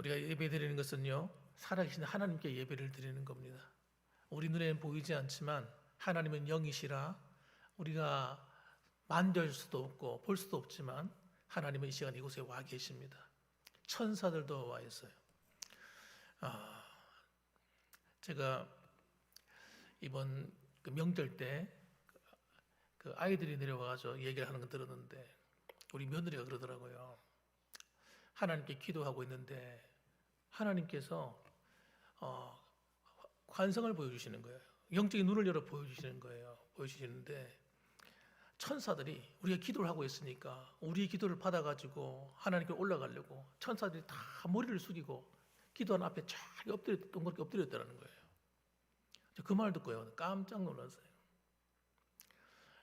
우리가 예배 드리는 것은요, 살아계신 하나님께 예배를 드리는 겁니다. 우리 눈에는 보이지 않지만 하나님은 영이시라 우리가 만질 수도 없고 볼 수도 없지만 하나님은 이 시간 이곳에 와 계십니다. 천사들도 와 있어요. 제가 이번 명절 때 그 아이들이 내려와서 얘기를 하는 거 들었는데 우리 며느리가 그러더라고요. 하나님께 기도하고 있는데 하나님께서 관성을 보여주시는 거예요. 영적인 눈을 열어 보여주시는 거예요. 보여주시는데 천사들이 우리가 기도를 하고 있으니까 우리의 기도를 받아가지고 하나님께 올라가려고 천사들이 다 머리를 숙이고 기도하는 앞에 쫙 동그랗게 엎드렸다는 거예요. 그 말 듣고요 깜짝 놀랐어요.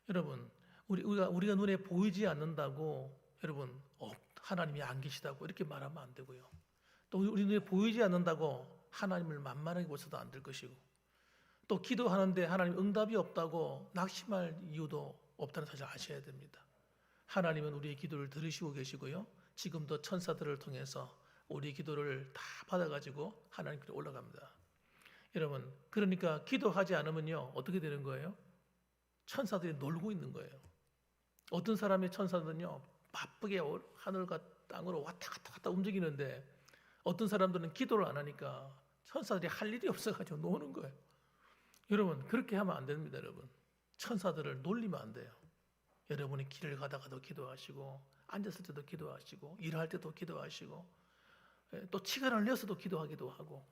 여러분 우리가 눈에 보이지 않는다고 여러분 하나님이 안 계시다고 이렇게 말하면 안 되고요. 또 우리 눈에 보이지 않는다고 하나님을 만만하게 보셔도 안 될 것이고 또 기도하는데 하나님 응답이 없다고 낙심할 이유도 없다는 사실 아셔야 됩니다. 하나님은 우리의 기도를 들으시고 계시고요. 지금도 천사들을 통해서 우리의 기도를 다 받아가지고 하나님께로 올라갑니다. 여러분 그러니까 기도하지 않으면요 어떻게 되는 거예요? 천사들이 놀고 있는 거예요. 어떤 사람의 천사들은요 바쁘게 하늘과 땅으로 왔다 갔다 움직이는데 어떤 사람들은 기도를 안 하니까 천사들이 할 일이 없어가지고 노는 거예요. 여러분 그렇게 하면 안 됩니다. 여러분 천사들을 놀리면 안 돼요. 여러분이 길을 가다가도 기도하시고 앉았을 때도 기도하시고 일할 때도 기도하시고 또 시간을 내서도 기도하기도 하고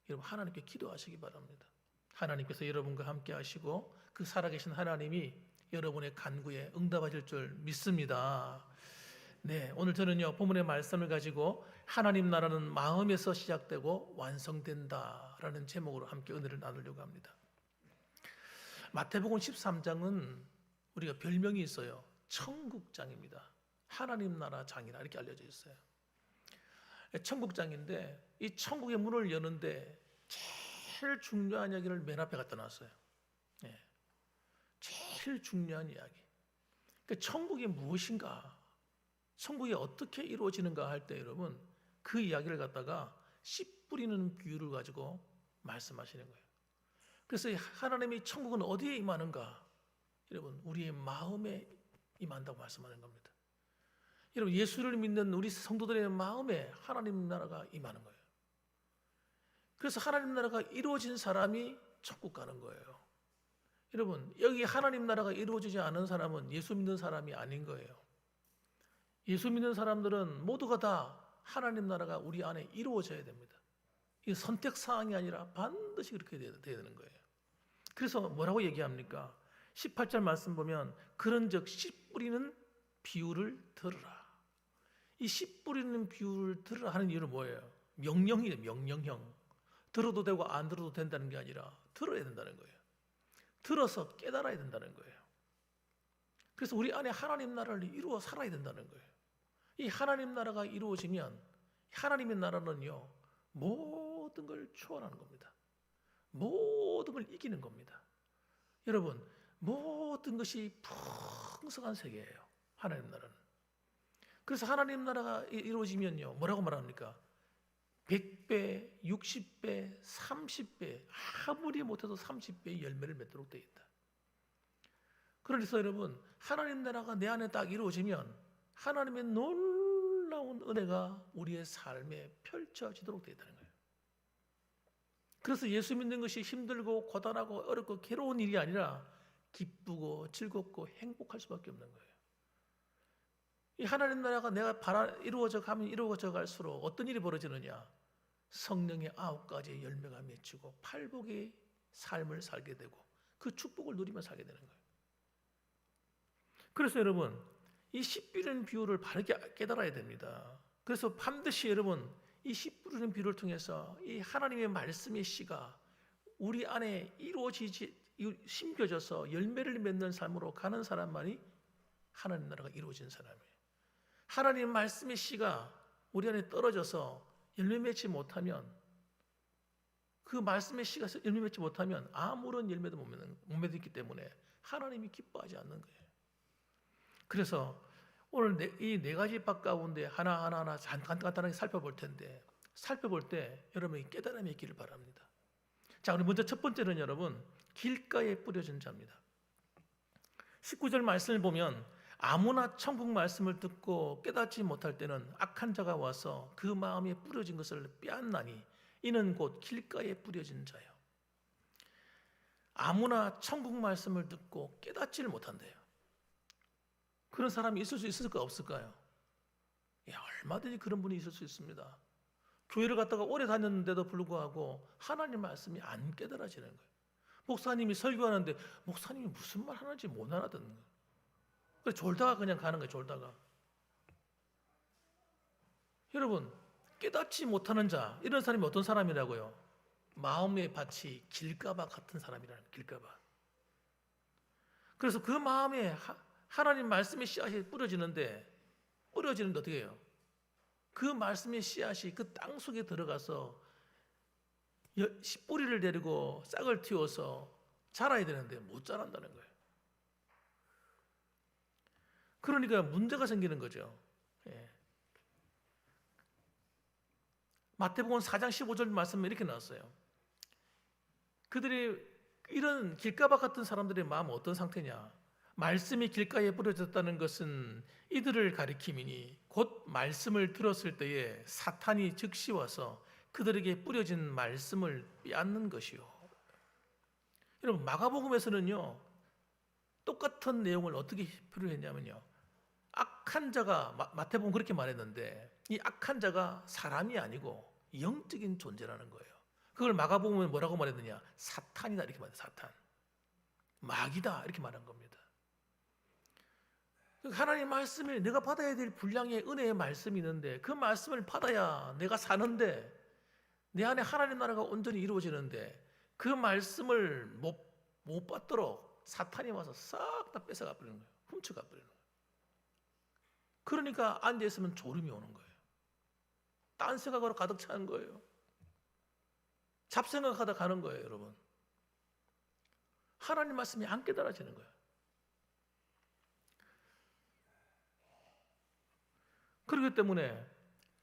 여러분 하나님께 기도하시기 바랍니다. 하나님께서 여러분과 함께 하시고 그 살아계신 하나님이 여러분의 간구에 응답하실 줄 믿습니다. 네, 오늘 저는요 본문의 말씀을 가지고 하나님 나라는 마음에서 시작되고 완성된다라는 제목으로 함께 은혜를 나누려고 합니다. 마태복음 13장은 우리가 별명이 있어요. 천국장입니다. 하나님 나라 장이라 이렇게 알려져 있어요. 천국장인데 이 천국의 문을 여는데 제일 중요한 이야기를 맨 앞에 갖다 놨어요. 예. 제일 중요한 이야기. 그러니까 천국이 무엇인가, 천국이 어떻게 이루어지는가 할 때 여러분 그 이야기를 갖다가 씨 뿌리는 비유를 가지고 말씀하시는 거예요. 그래서 하나님의 천국은 어디에 임하는가? 여러분 우리의 마음에 임한다고 말씀하는 겁니다. 여러분 예수를 믿는 우리 성도들의 마음에 하나님 나라가 임하는 거예요. 그래서 하나님 나라가 이루어진 사람이 천국 가는 거예요. 여러분 여기 하나님 나라가 이루어지지 않은 사람은 예수 믿는 사람이 아닌 거예요. 예수 믿는 사람들은 모두가 다 하나님 나라가 우리 안에 이루어져야 됩니다. 이게 선택사항이 아니라 반드시 그렇게 돼야 되는 거예요. 그래서 뭐라고 얘기합니까? 18절 말씀 보면 그런즉 씨 뿌리는 비유를 들으라. 이 씨 뿌리는 비유를 들으라 하는 이유는 뭐예요? 명령이에요. 명령형. 들어도 되고 안 들어도 된다는 게 아니라 들어야 된다는 거예요. 들어서 깨달아야 된다는 거예요. 그래서 우리 안에 하나님 나라를 이루어 살아야 된다는 거예요. 이 하나님 나라가 이루어지면 하나님의 나라는요 모든 걸 초월하는 겁니다. 모든 걸 이기는 겁니다. 여러분 모든 것이 풍성한 세계예요. 하나님 나라는. 그래서 하나님 나라가 이루어지면요 뭐라고 말합니까? 100배, 60배, 30배 아무리 못해도 30배의 열매를 맺도록 되어 있다. 그래서 여러분 하나님 나라가 내 안에 딱 이루어지면 하나님의 놀라운 은혜가 우리의 삶에 펼쳐지도록 되어 있다는 거예요. 그래서 예수 믿는 것이 힘들고 고단하고 어렵고 괴로운 일이 아니라 기쁘고 즐겁고 행복할 수밖에 없는 거예요. 이 하나님 나라가 내가 이루어져 가면 이루어져 갈수록 어떤 일이 벌어지느냐? 성령의 9가지의 열매가 맺히고 팔복의 삶을 살게 되고 그 축복을 누리며 살게 되는 거예요. 그래서 여러분 이 씨 뿌리는 비유를 바르게 깨달아야 됩니다. 그래서 반드시 여러분 이 씨 뿌리는 비유를 통해서 이 하나님의 말씀의 씨가 우리 안에 심겨져서 열매를 맺는 삶으로 가는 사람만이 하나님 나라가 이루어진 사람이에요. 하나님 말씀의 씨가 우리 안에 떨어져서 열매 맺지 못하면 그 말씀의 씨가 열매 맺지 못하면 아무런 열매도 못 맺기 때문에 하나님이 기뻐하지 않는 거예요. 그래서 오늘 이 네 가지 밥 가운데 하나하나 간단하게 살펴볼 텐데 살펴볼 때 여러분이 깨달음이 있기를 바랍니다. 자, 우리 먼저 첫 번째는 여러분 길가에 뿌려진 자입니다. 19절 말씀을 보면 아무나 천국 말씀을 듣고 깨닫지 못할 때는 악한 자가 와서 그 마음에 뿌려진 것을 빼앗나니 이는 곧 길가에 뿌려진 자요. 아무나 천국 말씀을 듣고 깨닫지를 못한대요. 그런 사람이 있을 수 있을까 없을까요? 얼마든지 그런 분이 있을 수 있습니다. 교회를 갔다가 오래 다녔는데도 불구하고 하나님 말씀이 안 깨달아지는 거예요. 목사님이 설교하는데 목사님이 무슨 말 하는지 못 알아듣는 거예요. 그래서 졸다가 그냥 가는 거예요. 졸다가. 여러분, 깨닫지 못하는 자, 이런 사람이 어떤 사람이라고요? 마음의 밭이 길가밭 같은 사람이라는 거예요. 길가밭. 그래서 그 마음에 하나님 말씀의 씨앗이 뿌려지는데 어떻게 해요? 그 말씀의 씨앗이 그 땅 속에 들어가서 뿌리를 내리고 싹을 틔워서 자라야 되는데 못 자란다는 거예요. 그러니까 문제가 생기는 거죠. 예. 마태복음 4장 15절 말씀에 이렇게 나왔어요. 그들이 이런 길가밭 같은 사람들의 마음은 어떤 상태냐? 말씀이 길가에 뿌려졌다는 것은 이들을 가리킴이니 곧 말씀을 들었을 때에 사탄이 즉시 와서 그들에게 뿌려진 말씀을 빼앗는 것이요. 여러분, 마가복음에서는요 똑같은 내용을 어떻게 표현했냐면요, 악한 자가, 마태복음 그렇게 말했는데 이 악한 자가 사람이 아니고 영적인 존재라는 거예요. 그걸 마가복음에 뭐라고 말했느냐? 사탄이다 이렇게 말해요. 사탄, 마귀다 이렇게 말한 겁니다. 하나님 말씀을 내가 받아야 될 분량의 은혜의 말씀이 있는데 그 말씀을 받아야 내가 사는데 내 안에 하나님 나라가 온전히 이루어지는데 그 말씀을 못 받도록 사탄이 와서 싹 다 뺏어가 버리는 거예요. 훔쳐가 버리는 거예요. 그러니까 앉아있으면 졸음이 오는 거예요. 딴 생각으로 가득 차는 거예요. 잡생각하다 가는 거예요. 여러분, 하나님 말씀이 안 깨달아지는 거예요. 그렇기 때문에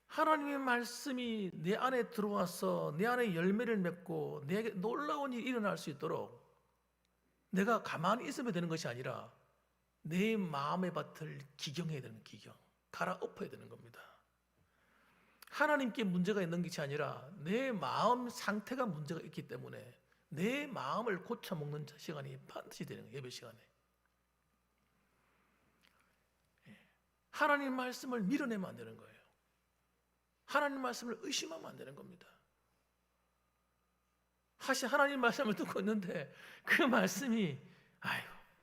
하나님의 말씀이 내 안에 들어와서 내 안에 열매를 맺고 내게 놀라운 일이 일어날 수 있도록 내가 가만히 있으면 되는 것이 아니라 내 마음의 밭을 기경해야 되는, 기경, 갈아엎어야 되는 겁니다. 하나님께 문제가 있는 것이 아니라 내 마음 상태가 문제가 있기 때문에 내 마음을 고쳐먹는 시간이 반드시 되는 거예요. 예배 시간에 하나님 말씀을 밀어내면 안 되는 거예요. 하나님 말씀을 의심하면 안 되는 겁니다. 하나님 말씀을 듣고 있는데 그 말씀이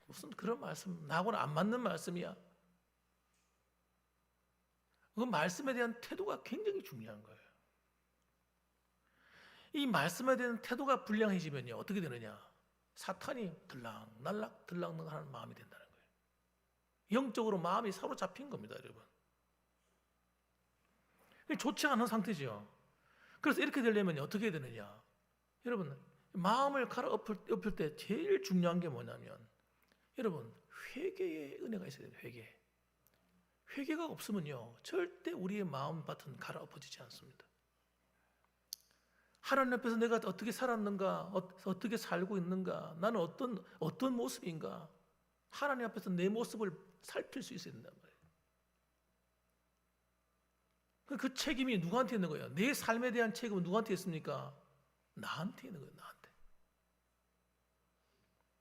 무슨 그런 말씀, 나하고는 안 맞는 말씀이야. 그 말씀에 대한 태도가 굉장히 중요한 거예요. 이 말씀에 대한 태도가 불량해지면요 어떻게 되느냐? 사탄이 들락날락 들락날락하는 마음이 된다는 거예요. 영적으로 마음이 사로잡힌 겁니다, 여러분. 좋지 않은 상태죠. 그래서 이렇게 되려면 어떻게 해야 되느냐? 여러분, 마음을 갈아엎을 때 제일 중요한 게 뭐냐면 여러분, 회개의 은혜가 있어야 돼요. 회개가 없으면요 절대 우리의 마음밭은 갈아엎어지지 않습니다. 하나님 앞에서 내가 어떻게 살았는가, 어떻게 살고 있는가, 나는 어떤 모습인가, 하나님 앞에서 내 모습을 살필 수 있어야 된단 말이에요. 그 책임이 누구한테 있는 거예요? 내 삶에 대한 책임은 누구한테 있습니까? 나한테 있는 거예요. 나한테.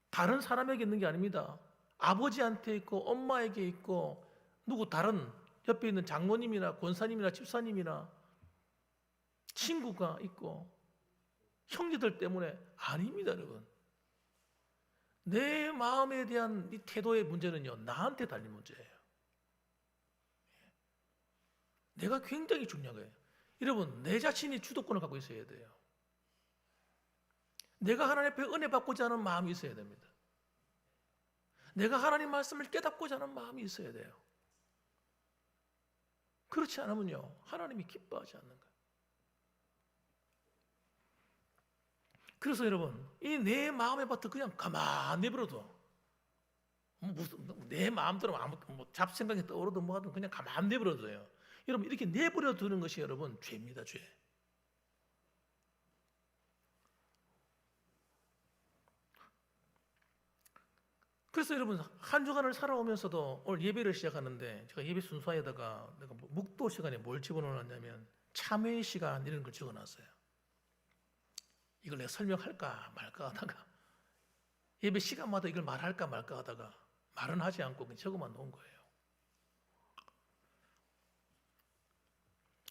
다른 사람에게 있는 게 아닙니다. 아버지한테 있고 엄마에게 있고 다른 옆에 있는 장모님이나 권사님이나 집사님이나 친구가 있고 형제들 때문에 아닙니다, 여러분. 내 마음에 대한 이 태도의 문제는요 나한테 달린 문제예요. 내가 굉장히 중요한 거예요. 여러분, 내 자신이 주도권을 갖고 있어야 돼요. 내가 하나님 앞에 은혜 받고자 하는 마음이 있어야 됩니다. 내가 하나님 말씀을 깨닫고자 하는 마음이 있어야 돼요. 그렇지 않으면요 하나님이 기뻐하지 않는 거예요. 그래서 여러분, 이 내 마음의 밭을 그냥 가만히 내버려둬. 내 마음대로 잡생각이 떠오르든 뭐하든 그냥 가만히 내버려둬요. 여러분, 이렇게 내버려 두는 것이 여러분 죄입니다. 죄. 그래서 여러분 한 주간을 살아오면서도 오늘 예배를 시작하는데 제가 예배 순서에다가 내가 묵도 시간에 뭘 집어넣었냐면 참회의 시간 이런 걸 적어놨어요. 이걸 내가 설명할까 말까 하다가 예배 시간마다 이걸 말할까 말까 하다가 말은 하지 않고 그냥 적어만 놓은 거예요.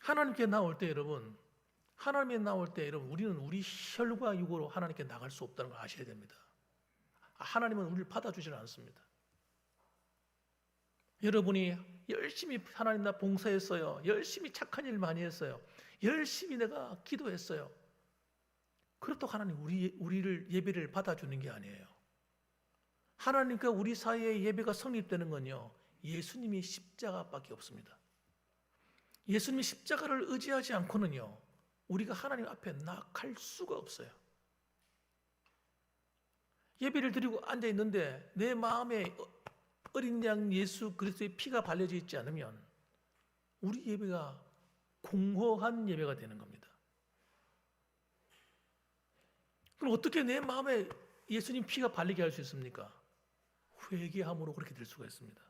하나님께 나올 때 여러분, 하나님께 나올 때 여러분 우리는 우리 혈과 육으로 하나님께 나갈 수 없다는 걸 아셔야 됩니다. 하나님은 우리를 받아주지는 않습니다. 여러분이 열심히 하나님 나 봉사했어요. 열심히 착한 일 많이 했어요. 열심히 내가 기도했어요. 그렇다고 하나님 우리를 예배를 받아주는 게 아니에요. 하나님과 우리 사이의 예배가 성립되는 건요, 예수님이 십자가밖에 없습니다. 예수님이 십자가를 의지하지 않고는요, 우리가 하나님 앞에 나아갈 수가 없어요. 예배를 드리고 앉아 있는데 내 마음에 어린 양 예수 그리스도의 피가 발려져 있지 않으면 우리 예배가 공허한 예배가 되는 겁니다. 그럼 어떻게 내 마음에 예수님 피가 발리게 할 수 있습니까? 회개함으로 그렇게 될 수가 있습니다.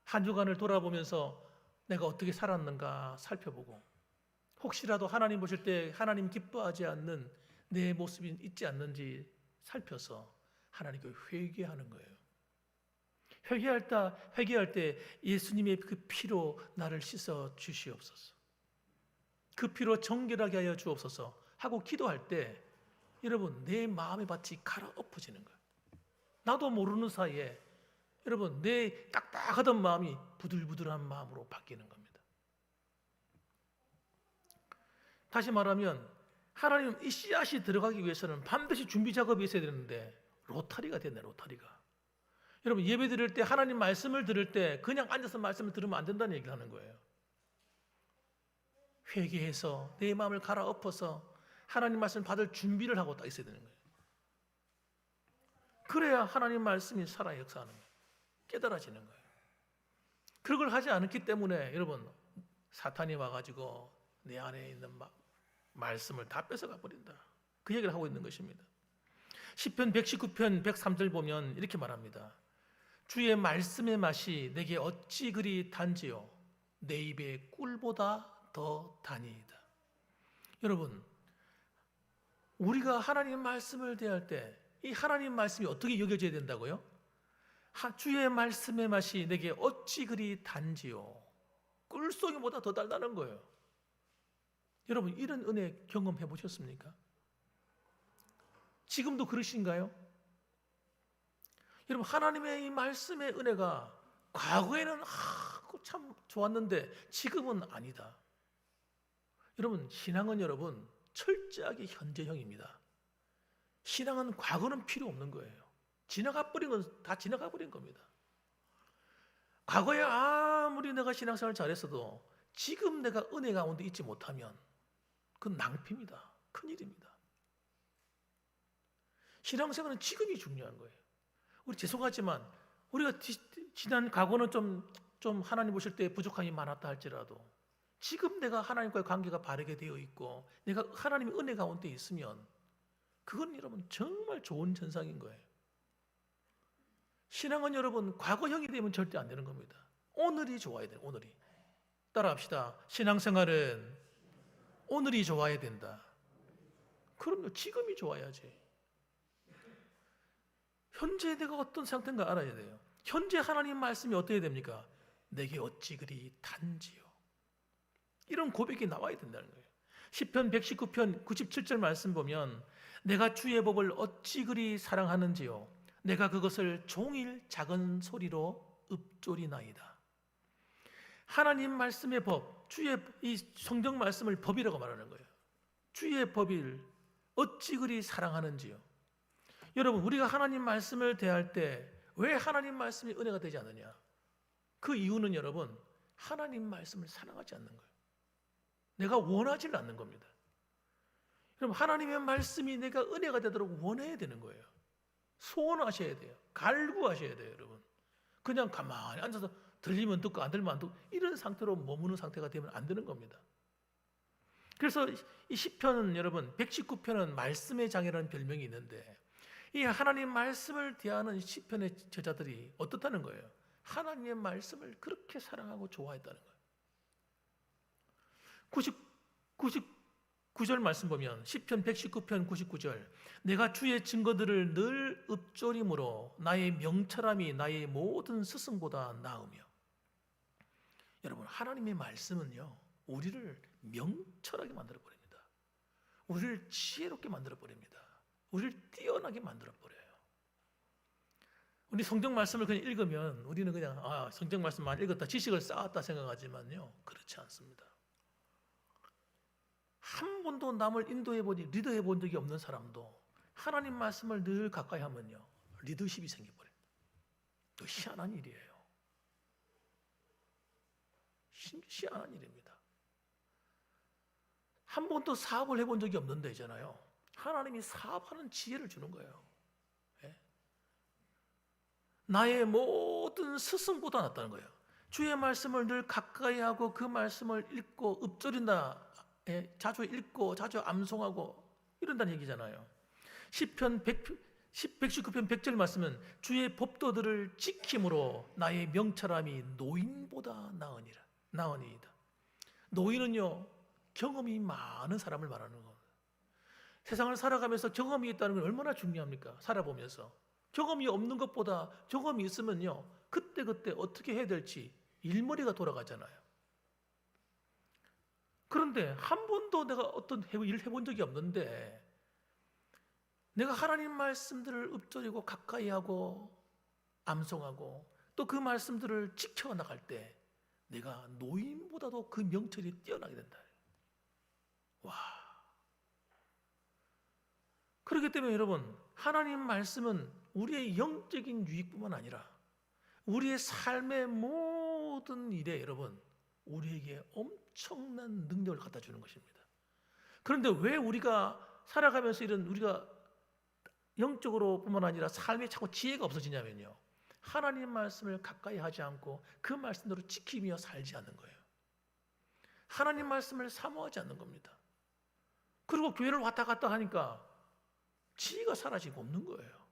한 주간을 돌아보면서 내가 어떻게 살았는가 살펴보고, 혹시라도 하나님 보실 때 하나님 기뻐하지 않는 내 모습이 있지 않는지 살펴서 하나님께 회개하는 거예요. 회개할 때 예수님의 그 피로 나를 씻어 주시옵소서, 그 피로 정결하게 하여 주옵소서 하고 기도할 때 여러분 내 마음의 밭이 갈아엎어지는 거예요. 나도 모르는 사이에 여러분 내 딱딱하던 마음이 부들부들한 마음으로 바뀌는 겁니다. 다시 말하면 하나님 이 씨앗이 들어가기 위해서는 반드시 준비 작업이 있어야 되는데 로타리가 됐네, 로타리가. 여러분 예배 드릴 때 하나님 말씀을 들을 때 그냥 앉아서 말씀을 들으면 안 된다는 얘기를 하는 거예요. 회개해서 내 마음을 갈아엎어서 하나님 말씀을 받을 준비를 하고 딱 있어야 되는 거예요. 그래야 하나님 말씀이 살아 역사하는 거예요. 깨달아지는 거예요. 그걸 하지 않았기 때문에 여러분 사탄이 와가지고 내 안에 있는 말씀을 다 뺏어가 버린다, 그 얘기를 하고 있는 것입니다. 시편 119편 103절 보면 이렇게 말합니다. 주의 말씀의 맛이 내게 어찌 그리 단지요, 내 입에 꿀보다 더 다니이다. 여러분 우리가 하나님 말씀을 대할 때 이 하나님 말씀이 어떻게 여겨져야 된다고요? 주의 말씀의 맛이 내게 어찌 그리 단지요, 꿀송이보다 더 달다는 거예요. 여러분 이런 은혜 경험해 보셨습니까? 지금도 그러신가요? 여러분 하나님의 이 말씀의 은혜가 과거에는 참 좋았는데 지금은 아니다. 여러분 신앙은 여러분 철저하게 현재형입니다. 신앙은 과거는 필요 없는 거예요. 지나가 버린 건 다 지나가 버린 겁니다. 과거에 아무리 내가 신앙생활 잘했어도 지금 내가 은혜 가운데 있지 못하면 그건 낭패입니다. 큰일입니다. 신앙생활은 지금이 중요한 거예요. 우리 죄송하지만 우리가 지난 과거는 좀 하나님 보실 때 부족함이 많았다 할지라도 지금 내가 하나님과의 관계가 바르게 되어 있고 내가 하나님의 은혜 가운데 있으면 그건 여러분 정말 좋은 현상인 거예요. 신앙은 여러분 과거형이 되면 절대 안 되는 겁니다. 오늘이 좋아야 돼요. 오늘이. 따라합시다. 신앙생활은 오늘이 좋아야 된다. 그럼요. 지금이 좋아야지. 현재 내가 어떤 상태인가 알아야 돼요. 현재 하나님 말씀이 어떻게 됩니까? 내게 어찌 그리 단지요. 이런 고백이 나와야 된다는 거예요. 시편 119편 97절 말씀 보면 내가 주의 법을 어찌 그리 사랑하는지요, 내가 그것을 종일 작은 소리로 읊조리나이다. 하나님 말씀의 법, 주의 이 성경 말씀을 법이라고 말하는 거예요. 주의 법을 어찌 그리 사랑하는지요. 여러분 우리가 하나님 말씀을 대할 때 왜 하나님 말씀이 은혜가 되지 않느냐? 그 이유는 여러분 하나님 말씀을 사랑하지 않는 거예요. 내가 원하지 않는 겁니다. 여러분 하나님의 말씀이 내가 은혜가 되도록 원해야 되는 거예요. 소원하셔야 돼요. 갈구하셔야 돼요. 여러분 그냥 가만히 앉아서 들리면 듣고 안 들리면 안 듣고 이런 상태로 머무는 상태가 되면 안 되는 겁니다. 그래서 이 시편은 여러분 119편은 말씀의 장이라는 별명이 있는데 이 하나님 말씀을 대하는 시편의 저자들이 어떻다는 거예요? 하나님의 말씀을 그렇게 사랑하고 좋아했다는 거예요. 99절 말씀 보면 시편 119편 99절 내가 주의 증거들을 늘 읊조림으로 나의 명철함이 나의 모든 스승보다 나으며. 여러분, 하나님의 말씀은요 우리를 명철하게 만들어버립니다. 우리를 지혜롭게 만들어버립니다. 우리를 뛰어나게 만들어버려요. 우리 성경 말씀을 그냥 읽으면 우리는 그냥 성경 말씀만 읽었다, 지식을 쌓았다 생각하지만요, 그렇지 않습니다. 한 번도 남을 리더해 본 적이 없는 사람도 하나님 말씀을 늘 가까이 하면요 리더십이 생겨버려요. 또 희한한 일이에요. 희한한 일입니다. 한 번도 사업을 해본 적이 없는데 있잖아요, 하나님이 사업하는 지혜를 주는 거예요. 예? 나의 모든 스승보다 낫다는 거예요. 주의 말씀을 늘 가까이 하고 그 말씀을 읽고 읊조린다, 자주 읽고 자주 암송하고 이런다는 얘기잖아요. 시편 119편 100절 말씀은 주의 법도들을 지킴으로 나의 명철함이 노인보다 나으니이다. 노인은요 경험이 많은 사람을 말하는 겁니다. 세상을 살아가면서 경험이 있다는 건 얼마나 중요합니까? 살아보면서 경험이 없는 것보다 경험이 있으면요 그때그때 어떻게 해야 될지 일머리가 돌아가잖아요. 그런데 한 번도 내가 어떤 일을 해본 적이 없는데 내가 하나님 말씀들을 읊조리고 가까이 하고 암송하고 또 그 말씀들을 지켜나갈 때 내가 노인보다도 그 명철이 뛰어나게 된다. 와. 그렇기 때문에 여러분, 하나님 말씀은 우리의 영적인 유익뿐만 아니라 우리의 삶의 모든 일에 여러분 우리에게 엄청난 능력을 갖다 주는 것입니다. 그런데 왜 우리가 살아가면서 우리가 영적으로 뿐만 아니라 삶에 자꾸 지혜가 없어지냐면요, 하나님 말씀을 가까이 하지 않고 그 말씀대로 지키며 살지 않는 거예요. 하나님 말씀을 사모하지 않는 겁니다. 그리고 교회를 왔다 갔다 하니까 지혜가 사라지고 없는 거예요.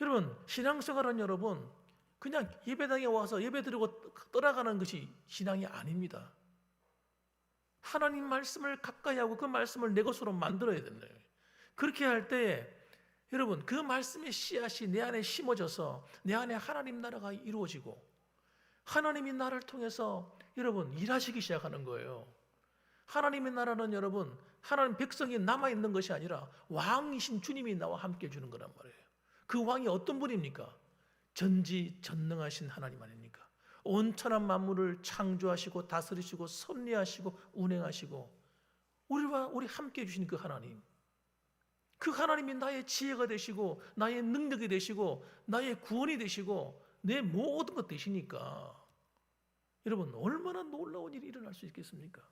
여러분, 신앙생활은 여러분 그냥 예배당에 와서 예배드리고 떠나가는 것이 신앙이 아닙니다. 하나님 말씀을 가까이 하고 그 말씀을 내 것으로 만들어야 된다. 그렇게 할 때 여러분 그 말씀의 씨앗이 내 안에 심어져서 내 안에 하나님 나라가 이루어지고 하나님이 나를 통해서 여러분 일하시기 시작하는 거예요. 하나님의 나라는 여러분 하나님 백성이 남아있는 것이 아니라 왕이신 주님이 나와 함께 해주는 거란 말이에요. 그 왕이 어떤 분입니까? 전지전능하신 하나님 아닙니까? 온천한 만물을 창조하시고 다스리시고 섭리하시고 운행하시고 우리 함께 해주신 그 하나님, 그 하나님이 나의 지혜가 되시고 나의 능력이 되시고 나의 구원이 되시고 내 모든 것 되시니까 여러분 얼마나 놀라운 일이 일어날 수 있겠습니까?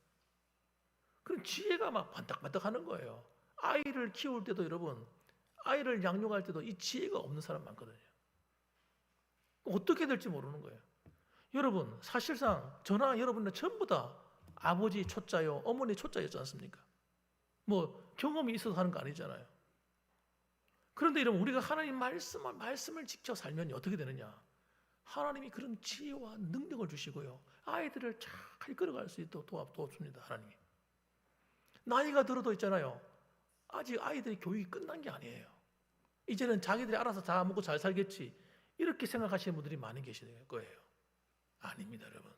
그럼 지혜가 막 반딱반딱하는 거예요. 아이를 키울 때도 여러분 아이를 양육할 때도 이 지혜가 없는 사람 많거든요. 어떻게 될지 모르는 거예요. 여러분 사실상 저나 여러분은 전부 다 아버지 초짜요 어머니 초짜였지 않습니까? 뭐 경험이 있어서 하는 거 아니잖아요. 그런데 여러분 우리가 하나님 말씀을 지켜 살면 어떻게 되느냐? 하나님이 그런 지혜와 능력을 주시고요 아이들을 잘 끌어갈 수 있도록 도와줍니다. 하나님이. 나이가 들어도 있잖아요, 아직 아이들이 교육이 끝난 게 아니에요. 이제는 자기들이 알아서 다 먹고 잘 살겠지 이렇게 생각하시는 분들이 많이 계실 거예요. 아닙니다. 여러분,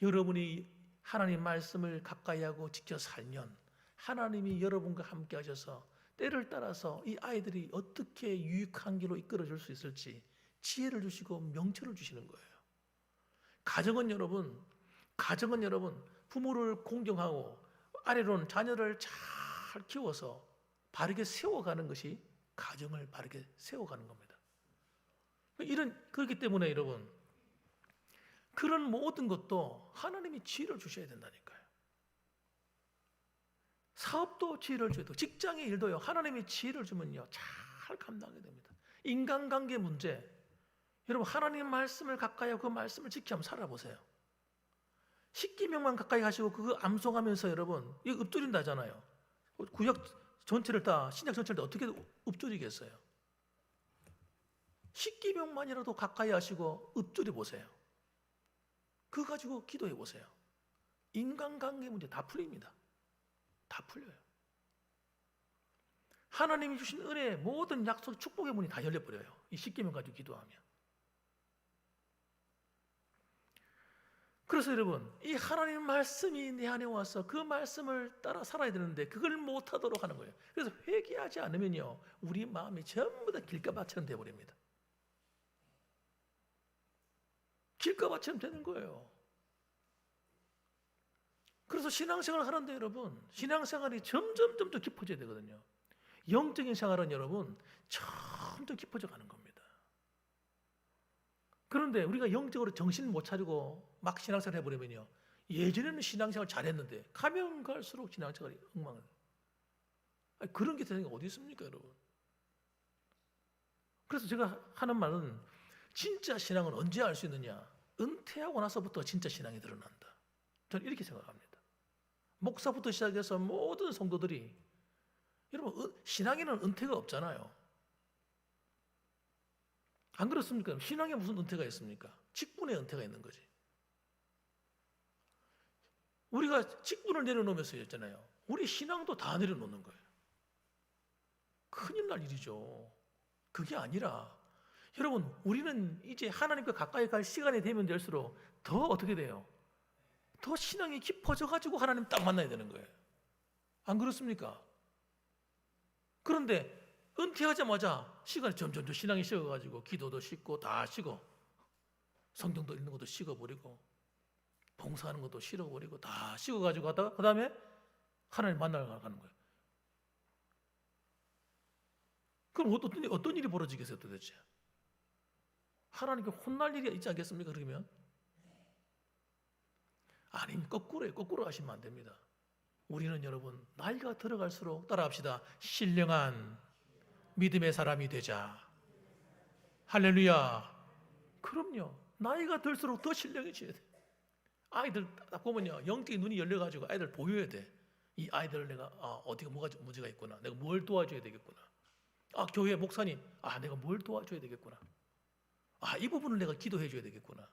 여러분이 하나님 말씀을 가까이 하고 지켜 살면 하나님이 여러분과 함께 하셔서 때를 따라서 이 아이들이 어떻게 유익한 길로 이끌어줄 수 있을지 지혜를 주시고 명철을 주시는 거예요. 가정은 여러분 부모를 공경하고 아래로는 자녀를 잘 키워서 바르게 세워가는 것이 가정을 바르게 세워가는 겁니다. 그렇기 때문에 여러분 그런 모든 것도 하나님이 지혜를 주셔야 된다니까요. 사업도 지혜를 줘야 되고 직장의 일도요 하나님이 지혜를 주면요 잘 감당하게 됩니다. 인간관계 문제 여러분 하나님 말씀을 가까이 하고 그 말씀을 지켜 한번 살아보세요. 십계명만 가까이 하시고 그거 암송하면서 여러분 이거 읊조린다잖아요. 구약 전체를 다 신약 전체를 다 어떻게 읊조리겠어요? 십계명만이라도 가까이 하시고 읊조리 보세요. 그거 가지고 기도해 보세요. 인간관계 문제 다 풀립니다. 다 풀려요. 하나님이 주신 은혜, 모든 약속, 축복의 문이 다 열려버려요. 이 십계명 가지고 기도하면. 그래서 여러분, 이 하나님 말씀이 내 안에 와서 그 말씀을 따라 살아야 되는데 그걸 못하도록 하는 거예요. 그래서 회개하지 않으면요, 우리 마음이 전부 다 길가밭처럼 되어버립니다. 길가밭처럼 되는 거예요. 그래서 신앙생활을 하는데 여러분, 신앙생활이 점점 깊어져야 되거든요. 영적인 생활은 여러분 점점 깊어져 가는 겁니다. 그런데 우리가 영적으로 정신 못 차리고 막 신앙생활 해버리면요, 예전에는 신앙생활 잘했는데 가면 갈수록 신앙생활이 엉망을. 그런 게 세상에 어디 있습니까, 여러분? 그래서 제가 하는 말은, 진짜 신앙은 언제 알 수 있느냐? 은퇴하고 나서부터 진짜 신앙이 드러난다. 저는 이렇게 생각합니다. 목사부터 시작해서 모든 성도들이, 여러분, 신앙에는 은퇴가 없잖아요. 안 그렇습니까? 신앙에 무슨 은퇴가 있습니까? 직분에 은퇴가 있는 거지. 우리가 직분을 내려놓으면서 했잖아요. 우리 신앙도 다 내려놓는 거예요. 큰일 날 일이죠. 그게 아니라, 여러분, 우리는 이제 하나님과 가까이 갈 시간이 되면 될수록 더 어떻게 돼요? 더 신앙이 깊어져 가지고 하나님 딱 만나야 되는 거예요. 안 그렇습니까? 그런데 은퇴하자마자 시간이 점점 신앙이 식어가지고 기도도 식고 다 식어, 성경도 읽는 것도 식어버리고 봉사하는 것도 식어버리고 다 식어가지고 하다가 그 다음에 하나님 만나러 가는 거예요. 그럼 어떤 일이 벌어지겠어요 도대체? 하나님께 혼날 일이 있지 않겠습니까? 그러면 아니면 거꾸로예요. 거꾸로 하시면 안 됩니다. 우리는 여러분 나이가 들어갈수록, 따라합시다, 신령한 믿음의 사람이 되자. 할렐루야. 그럼요. 나이가 들수록 더 신령해져야 돼. 아이들 딱 보면요, 영적인 눈이 열려가지고 아이들 보여야 돼. 이 아이들을 내가 어디가 뭐가 문제가 있구나, 내가 뭘 도와줘야 되겠구나. 교회 목사님, 내가 뭘 도와줘야 되겠구나. 이 부분을 내가 기도해 줘야 되겠구나.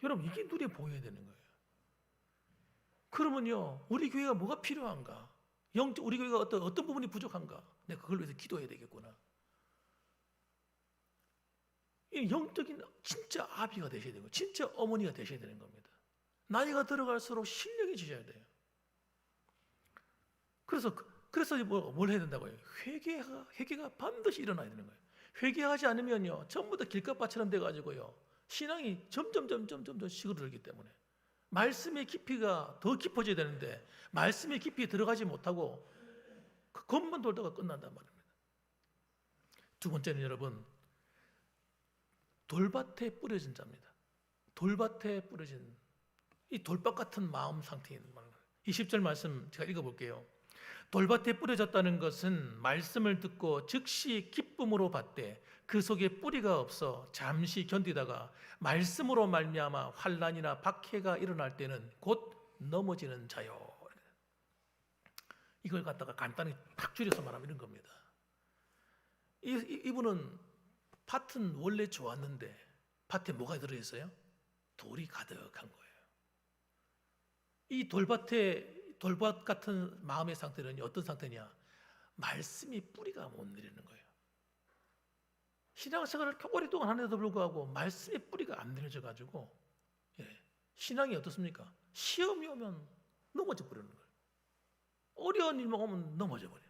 여러분, 이게 눈에 보여야 되는 거예요. 그러면요, 우리 교회가 뭐가 필요한가? 우리 교회가 어떤 부분이 부족한가? 내가 그걸 위해서 기도해야 되겠구나. 이 영적인 진짜 아비가 되셔야 되고, 진짜 어머니가 되셔야 되는 겁니다. 나이가 들어갈수록 신령해지셔야 돼요. 그래서 뭘 해야 된다고요? 회개가 반드시 일어나야 되는 거예요. 회개하지 않으면요, 전부 다 길가밭처럼 돼가지고요, 신앙이 점점 시그러들기 때문에 말씀의 깊이가 더 깊어져야 되는데 말씀의 깊이에 들어가지 못하고 그 겉만 돌다가 끝난단 말입니다. 두 번째는 여러분, 돌밭에 뿌려진 자입니다. 돌밭에 뿌려진, 이 돌밭 같은 마음 상태인 말입니다. 이 10절 말씀 제가 읽어볼게요. 돌밭에 뿌려졌다는 것은 말씀을 듣고 즉시 기쁨으로 받되 그 속에 뿌리가 없어 잠시 견디다가 말씀으로 말미암아 환난이나 박해가 일어날 때는 곧 넘어지는 자요. 이걸 갖다가 간단히 탁 줄여서 말하면 이런 겁니다. 이분은 밭은 원래 좋았는데 밭에 뭐가 들어있어요? 돌이 가득한 거예요. 이 돌밭 같은 마음의 상태는 어떤 상태냐? 말씀이 뿌리가 못 내리는 거예요. 신앙생활을 오랫동안 하는데도 불구하고 말씀의 뿌리가 안 내려져 가지고, 신앙이 어떻습니까? 시험이 오면 넘어져 버리는 거예요. 어려운 일만 오면 넘어져 버려요.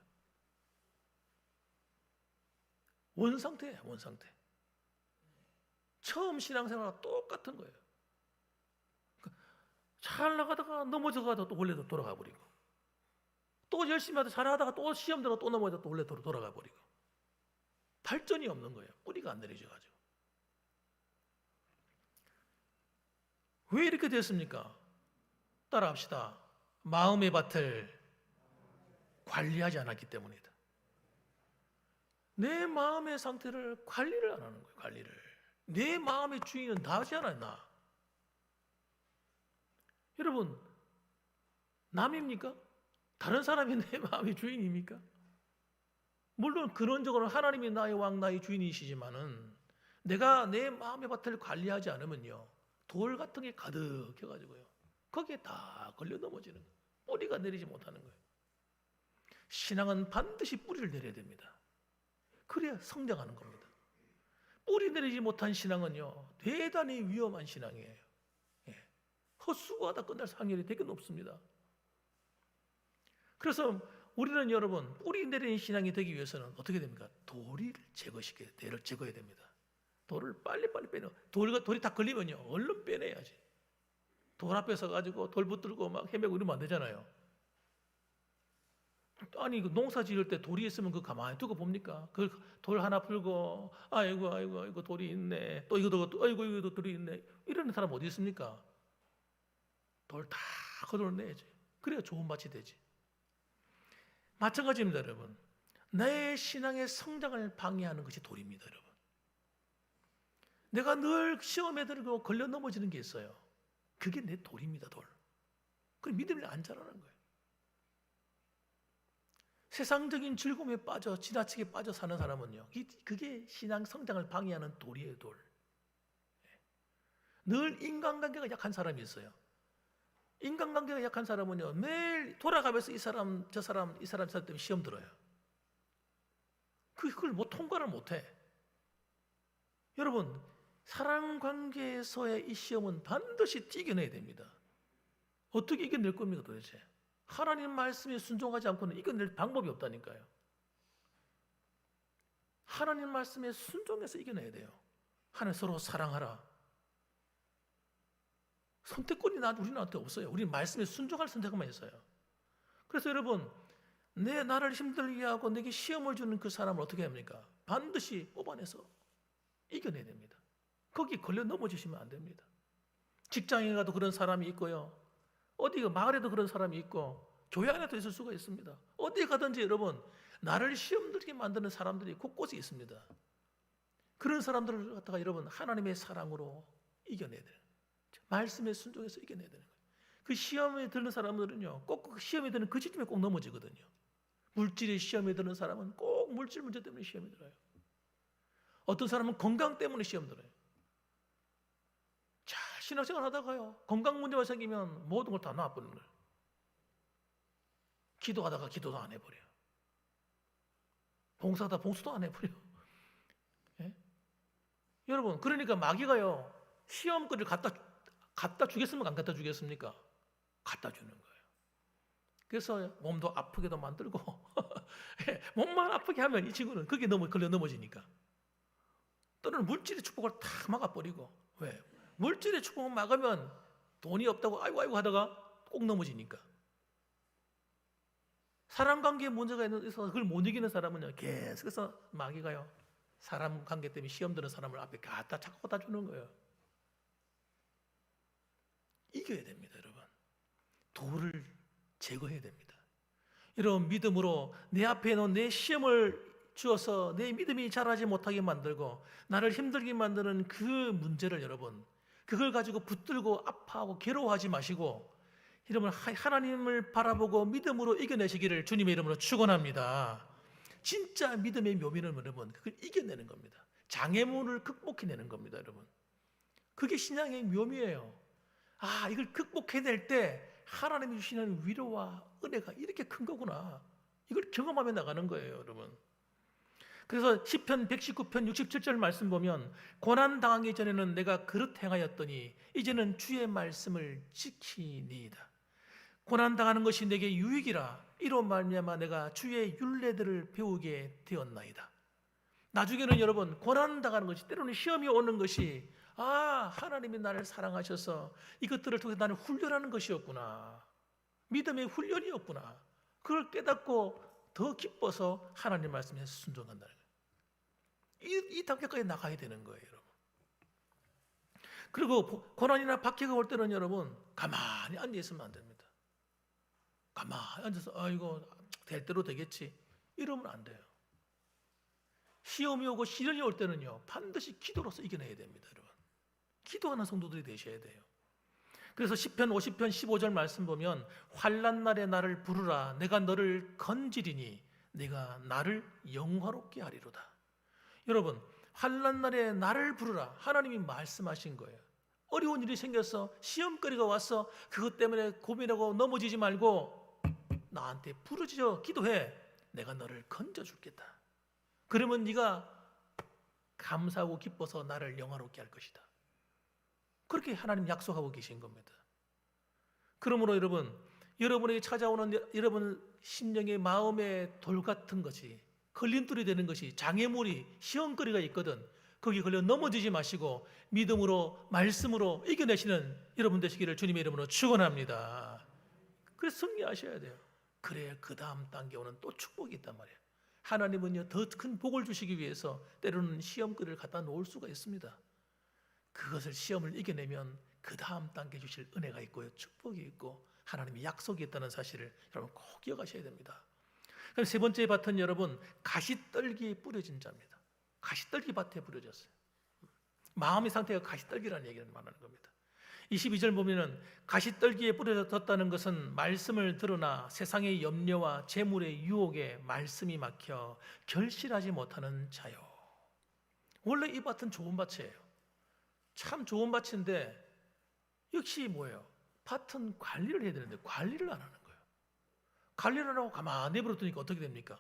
원상태예요, 원상태. 처음 신앙생활과 똑같은 거예요. 잘 나가다가 넘어져가다가 또 원래도 돌아가 버리고, 또 열심히 하다 잘하다가 또 시험 들어 또 넘어져서 또 원래 돌아가 버리고, 발전이 없는 거예요. 뿌리가 안 내려져가지고. 왜 이렇게 됐습니까? 따라합시다. 마음의 밭을 관리하지 않았기 때문이다. 내 마음의 상태를 관리를 안 하는 거예요. 관리를. 내 마음의 주인은 나지 않아요. 나. 여러분, 남입니까? 다른 사람이 내 마음의 주인입니까? 물론 근원적으로 하나님이 나의 왕, 나의 주인이시지만은 내가 내 마음의 밭을 관리하지 않으면요, 돌 같은 게 가득해가지고요, 거기에 다 걸려 넘어지는 거예요. 뿌리가 내리지 못하는 거예요. 신앙은 반드시 뿌리를 내려야 됩니다. 그래야 성장하는 겁니다. 뿌리 내리지 못한 신앙은요, 대단히 위험한 신앙이에요. 예. 헛수고하다 끝날 확률이 되게 높습니다. 그래서 우리는 여러분, 뿌리 내리는 신앙이 되기 위해서는 어떻게 됩니까? 돌을 제거해야 됩니다. 돌을 빨리빨리 빼내. 돌이 다 걸리면요, 얼른 빼내야지. 돌 앞에 서가지고 돌 붙들고 막 헤매고 이러면 안 되잖아요. 아니, 농사 지을 때 돌이 있으면 그 가만히 두고 봅니까? 그 돌 하나 풀고, 아이고, 돌이 있네. 또 아이고, 이것도 돌이 있네. 이러는 사람 어디 있습니까? 돌 다 걷어내야지. 그래야 좋은 밭이 되지. 마찬가지입니다, 여러분. 내 신앙의 성장을 방해하는 것이 돌입니다, 여러분. 내가 늘 시험에 들고 걸려 넘어지는 게 있어요. 그게 내 돌입니다, 돌. 그 믿음이 안 자라는 거예요. 세상적인 즐거움에 지나치게 빠져 사는 사람은요, 그게 신앙 성장을 방해하는 돌이에요, 돌. 늘 인간관계가 약한 사람이 있어요. 인간관계가 약한 사람은요, 매일 돌아가면서 이 사람 때문에 시험 들어요. 그걸 통과를 못해. 여러분, 사랑관계에서의 이 시험은 반드시 이겨내야 됩니다. 어떻게 이겨낼 겁니까, 도대체? 하나님 말씀에 순종하지 않고는 이겨낼 방법이 없다니까요. 하나님 말씀에 순종해서 이겨내야 돼요. 하나님 서로 사랑하라. 선택권이 우리한테 없어요. 우리는 말씀에 순종할 선택만 있어요. 그래서 여러분, 나를 힘들게 하고 내게 시험을 주는 그 사람을 어떻게 합니까? 반드시 뽑아내서 이겨내야 됩니다. 거기 걸려 넘어지시면 안 됩니다. 직장에 가도 그런 사람이 있고요, 어디 마을에도 그런 사람이 있고, 교회 안에도 있을 수가 있습니다. 어디 가든지 여러분, 나를 시험 들게 만드는 사람들이 곳곳에 있습니다. 그런 사람들을 갖다가 여러분, 하나님의 사랑으로 이겨내야 돼요. 말씀에 순종해서 이겨내야 되는 거예요. 그 시험에 드는 사람들은요, 꼭 시험에 드는 그 시점에 꼭 넘어지거든요. 물질의 시험에 드는 사람은 꼭 물질 문제 때문에 시험에 들어요. 어떤 사람은 건강 때문에 시험 들어요. 자, 신앙생활 하다가요, 건강 문제가 생기면 모든 걸 다 놔버리는 거예요. 기도하다가 기도도 안 해버려요. 봉사하다 봉사도 안 해버려요. 예? 여러분, 그러니까 마귀가요, 시험거리를 갖다 주겠습니까? 안 갖다 주겠습니까? 갖다 주는 거예요. 그래서 몸도 아프게도 만들고 몸만 아프게 하면 이 친구는 거기에 걸려 넘어지니까. 또는 물질의 축복을 다 막아버리고. 왜? 물질의 축복을 막으면 돈이 없다고 아이고 하다가 꼭 넘어지니까. 사람관계에 문제가 있어서 그걸 못 이기는 사람은요, 계속해서 마귀가요, 사람관계 때문에 시험 드는 사람을 앞에 자꾸 갖다 주는 거예요. 이겨야 됩니다, 여러분. 돌을 제거해야 됩니다. 여러분, 믿음으로 내 앞에 놓은 내 시험을 주어서 내 믿음이 자라지 못하게 만들고 나를 힘들게 만드는 그 문제를 여러분, 그걸 가지고 붙들고 아파하고 괴로워하지 마시고 여러분, 하나님을 바라보고 믿음으로 이겨내시기를 주님의 이름으로 축원합니다. 진짜 믿음의 묘미는 여러분, 그걸 이겨내는 겁니다. 장애물을 극복해내는 겁니다, 여러분. 그게 신앙의 묘미예요. 이걸 극복해낼 때 하나님이 주시는 위로와 은혜가 이렇게 큰 거구나. 이걸 경험하며 나가는 거예요, 여러분. 그래서 시편 119편 67절 말씀 보면, 고난 당하기 전에는 내가 그릇 행하였더니 이제는 주의 말씀을 지키니이다. 고난 당하는 것이 내게 유익이라. 이로 말미암아 내가 주의 율례들을 배우게 되었나이다. 나중에는 여러분, 고난 당하는 것이, 때로는 시험이 오는 것이 하나님이 나를 사랑하셔서 이것들을 통해서 나를 훈련하는 것이었구나. 믿음의 훈련이었구나. 그걸 깨닫고 더 기뻐서 하나님 말씀에 순종한다는 거예요. 이 단계까지 나가야 되는 거예요, 여러분. 그리고 고난이나 박해가 올 때는 여러분, 가만히 앉아 있으면 안 됩니다. 가만히 앉아서 될 대로 되겠지 이러면 안 돼요. 시험이 오고 시련이 올 때는요, 반드시 기도로서 이겨내야 됩니다, 여러분. 기도하는 성도들이 되셔야 돼요. 그래서 시편 50편 15절 말씀 보면 환난 날에 나를 부르라 내가 너를 건지리니 내가 나를 영화롭게 하리로다. 여러분, 환난 날에 나를 부르라 하나님이 말씀하신 거예요. 어려운 일이 생겨서 시험거리가 와서 그것 때문에 고민하고 넘어지지 말고 나한테 부르짖어 기도해. 내가 너를 건져주겠다. 그러면 네가 감사하고 기뻐서 나를 영화롭게 할 것이다. 그렇게 하나님 약속하고 계신 겁니다. 그러므로 여러분, 여러분에게 찾아오는 여러분 심령의 마음의 돌 같은 것이 걸림돌이 되는 것이 장애물이 시험거리가 있거든. 거기 걸려 넘어지지 마시고 믿음으로 말씀으로 이겨내시는 여러분 되시기를 주님의 이름으로 축원합니다. 그래서 승리하셔야 돼요. 그래야 그 다음 단계 오는 또 축복이 있단 말이에요. 하나님은요 더 큰 복을 주시기 위해서 때로는 시험거리를 갖다 놓을 수가 있습니다. 그것을 시험을 이겨내면 그 다음 단계 주실 은혜가 있고요 축복이 있고 하나님의 약속이 있다는 사실을 여러분 꼭 기억하셔야 됩니다. 그럼 세 번째 밭은 여러분 가시떨기에 뿌려진 자입니다. 가시떨기 밭에 뿌려졌어요. 마음의 상태가 가시떨기라는 얘기를 말하는 겁니다. 22절 보면은 가시떨기에 뿌려졌다는 것은 말씀을 들으나 세상의 염려와 재물의 유혹에 말씀이 막혀 결실하지 못하는 자요. 원래 이 밭은 좋은 밭이에요. 참 좋은 밭인데 역시 뭐예요? 밭은 관리를 해야 되는데 관리를 안 하는 거예요. 관리를 안 하고 가만히 내버려두니까 어떻게 됩니까?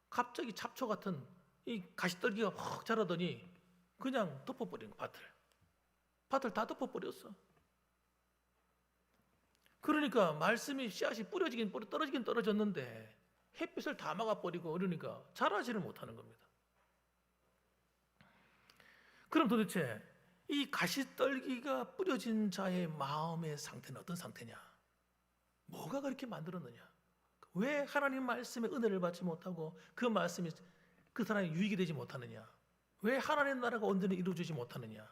갑자기 잡초 같은 이 가시떨기가 확 자라더니 그냥 덮어버린 거 밭을 다 덮어버렸어. 그러니까 말씀이 씨앗이 뿌려지긴 떨어지긴 떨어졌는데 햇빛을 다 막아버리고 그러니까 자라지를 못하는 겁니다. 그럼 도대체 이 가시떨기가 뿌려진 자의 마음의 상태는 어떤 상태냐? 뭐가 그렇게 만들었느냐? 왜 하나님 말씀의 은혜를 받지 못하고 그 말씀이 그 사람이 유익이 되지 못하느냐? 왜 하나님 나라가 온전히 이루어지지 못하느냐?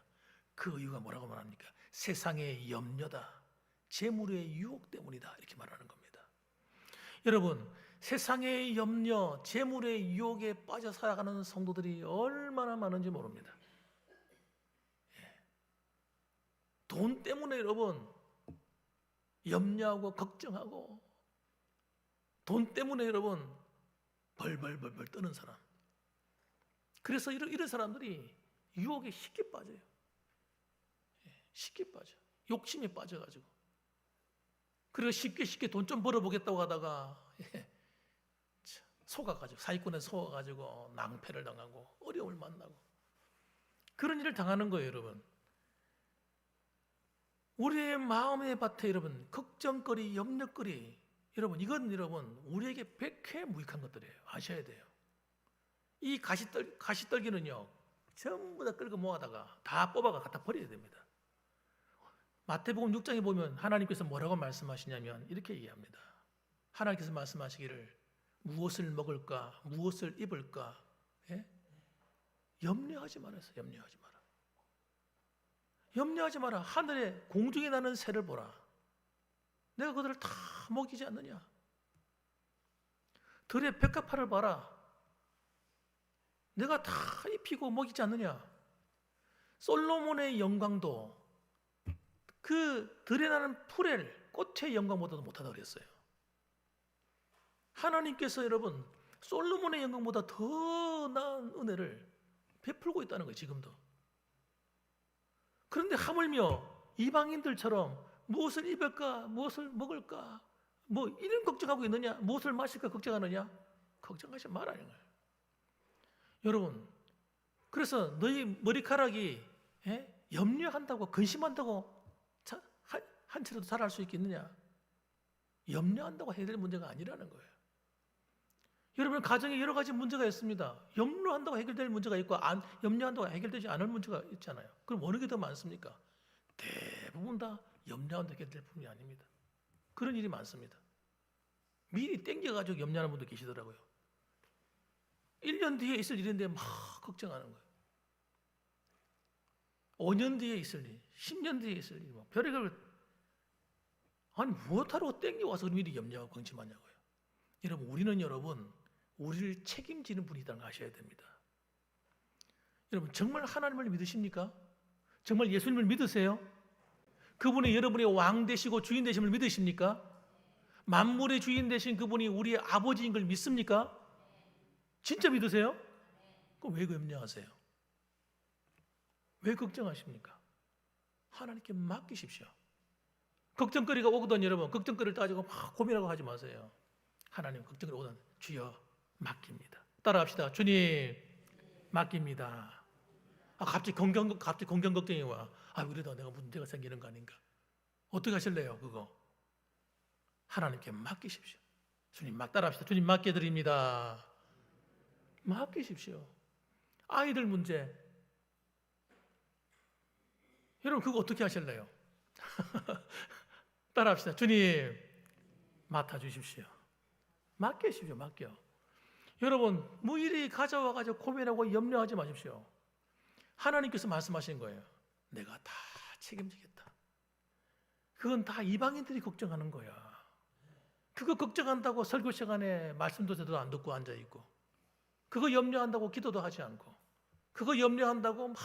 그 이유가 뭐라고 말합니까? 세상의 염려다. 재물의 유혹 때문이다. 이렇게 말하는 겁니다. 여러분, 세상의 염려, 재물의 유혹에 빠져 살아가는 성도들이 얼마나 많은지 모릅니다. 돈 때문에 여러분 염려하고 걱정하고 돈 때문에 여러분 벌벌벌벌 떠는 사람. 그래서 이런 사람들이 유혹에 쉽게 빠져요. 쉽게 빠져. 욕심에 빠져가지고. 그리고 쉽게 돈 좀 벌어보겠다고 하다가 속아가지고 사기꾼에 속아가지고 낭패를 당하고 어려움을 만나고 그런 일을 당하는 거예요, 여러분. 우리의 마음의 밭에 여러분 걱정거리, 염려거리 여러분 이건 여러분 우리에게 백해무익한 것들이에요. 아셔야 돼요. 이 가시떨기는요 전부 다 끌고 모아다가 다 뽑아가 갖다 버려야 됩니다. 마태복음 6장에 보면 하나님께서 뭐라고 말씀하시냐면 이렇게 얘기합니다. 하나님께서 말씀하시기를 무엇을 먹을까 무엇을 입을까 염려하지 말았어요. 염려하지 마라. 하늘에 공중에 나는 새를 보라. 내가 그들을 다 먹이지 않느냐. 들의 백합화를 봐라. 내가 다 입히고 먹이지 않느냐. 솔로몬의 영광도 그 들에 나는 풀의 꽃의 영광보다도 못하다고 그랬어요. 하나님께서 여러분 솔로몬의 영광보다 더 나은 은혜를 베풀고 있다는 거예요. 지금도. 그런데 하물며 이방인들처럼 무엇을 입을까 무엇을 먹을까 뭐 이런 걱정하고 있느냐 무엇을 마실까 걱정하느냐 걱정하지 말라는 거예요. 여러분 그래서 너희 머리카락이 염려한다고 근심한다고 한 채라도 자랄 수 있겠느냐? 염려한다고 해결될 문제가 아니라는 거예요. 여러분 가정에 여러 가지 문제가 있습니다. 염려한다고 해결될 문제가 있고 염려한다고 해결되지 않을 문제가 있잖아요. 그럼 어느 게 더 많습니까? 대부분 다 염려한다고 해결될 부분이 아닙니다. 그런 일이 많습니다. 미리 땡겨가지고 염려하는 분도 계시더라고요. 1년 뒤에 있을 일인데 막 걱정하는 거예요. 5년 뒤에 있을 일, 10년 뒤에 있을 일, 별의별 아니 무엇하러 땡겨와서 미리 염려하고 걱정하냐고요. 여러분 우리는 우리를 책임지는 분이 있다는 걸 아셔야 됩니다. 여러분 정말 하나님을 믿으십니까? 정말 예수님을 믿으세요? 그분이 여러분의 왕 되시고 주인 되심을 믿으십니까? 만물의 주인 되신 그분이 우리의 아버지인 걸 믿습니까? 진짜 믿으세요? 그럼 왜 염려하세요? 왜 걱정하십니까? 하나님께 맡기십시오. 걱정거리가 오거든 여러분, 걱정거리를 따지고 막 고민하고 하지 마세요. 하나님 걱정거리 오거든 주여 맡깁니다. 따라합시다. 주님 맡깁니다. 갑자기 공경 걱정이 와. 그래도 내가 문제가 생기는 거 아닌가? 어떻게 하실래요? 그거 하나님께 맡기십시오. 주님 따라합시다. 주님 맡겨드립니다. 맡기십시오. 아이들 문제, 여러분 그거 어떻게 하실래요? 따라합시다. 주님 맡아주십시오. 맡기십시오. 맡겨. 여러분 무일이 가져와가지고 고민하고 염려하지 마십시오. 하나님께서 말씀하신 거예요. 내가 다 책임지겠다. 그건 다 이방인들이 걱정하는 거야. 그거 걱정한다고 설교 시간에 말씀도 제대로 안 듣고 앉아있고, 그거 염려한다고 기도도 하지 않고, 그거 염려한다고 막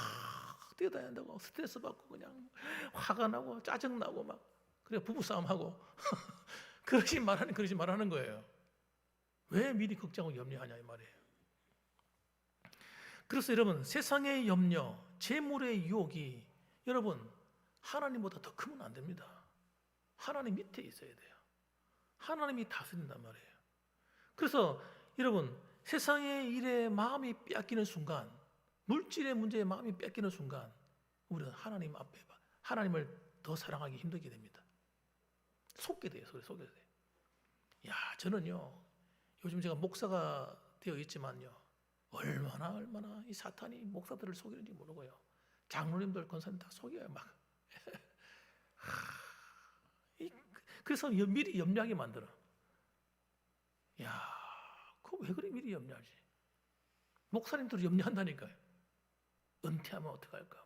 뛰어다닌다고 스트레스 받고 그냥 화가 나고 짜증나고 막 그래 부부싸움하고 그러지 말하는 거예요. 왜 미리 걱정하고 염려하냐 이 말이에요. 그래서 여러분 세상의 염려, 재물의 유혹이 여러분 하나님보다 더 크면 안 됩니다. 하나님 밑에 있어야 돼요. 하나님이 다스린단 말이에요. 그래서 여러분 세상의 일에 마음이 뺏기는 순간, 물질의 문제에 마음이 뺏기는 순간 우리는 하나님 앞에 하나님을 더 사랑하기 힘들게 됩니다. 속게 돼요. 속게 돼요. 저는요 요즘 제가 목사가 되어 있지만요 얼마나 이 사탄이 목사들을 속이는지 모르고요. 장로님들 권사님 다 속여요 막. 그래서 미리 염려하게 만들어. 그거 왜 그래 미리 염려하지? 목사님들이 염려한다니까요. 은퇴하면 어떡할까?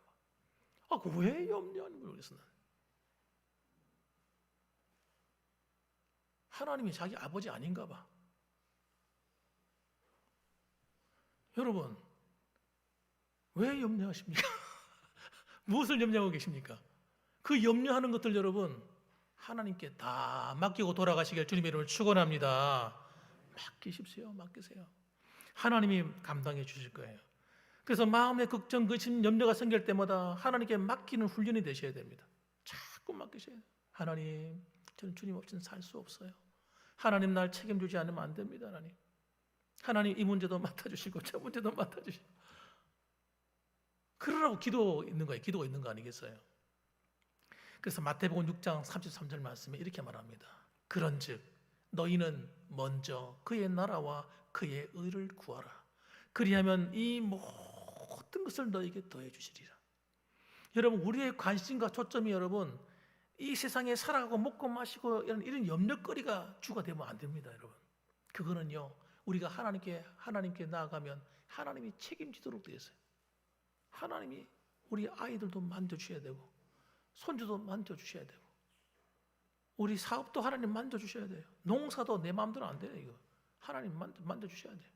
왜 염려하는지 모르겠어. 하나님이 자기 아버지 아닌가 봐. 여러분 왜 염려하십니까? 무엇을 염려하고 계십니까? 그 염려하는 것들 여러분 하나님께 다 맡기고 돌아가시길 주님의 이름으로 축원합니다. 맡기십시오. 맡기세요. 하나님이 감당해 주실 거예요. 그래서 마음의 걱정, 근심, 염려가 생길 때마다 하나님께 맡기는 훈련이 되셔야 됩니다. 자꾸 맡기셔야 돼요. 하나님, 저는 주님 없이는 살 수 없어요. 하나님 날 책임지지 않으면 안 됩니다. 하나님 이 문제도 맡아주시고 저 문제도 맡아주시고 그러라고 기도가 있는 거 아니겠어요? 그래서 마태복음 6장 33절 말씀에 이렇게 말합니다. 그런즉 너희는 먼저 그의 나라와 그의 의를 구하라. 그리하면 이 모든 것을 너에게 더해 주시리라. 여러분 우리의 관심과 초점이 여러분 이 세상에 살아가고 먹고 마시고 이런 염려거리가 주가 되면 안 됩니다. 여러분 그거는요 우리가 하나님께 나아가면 하나님이 책임지도록 되어 있어요. 하나님이 우리 아이들도 만져주셔야 되고 손주도 만져주셔야 되고 우리 사업도 하나님 만져주셔야 돼요. 농사도 내 마음대로 안 돼요. 이거 하나님 만져주셔야 돼요.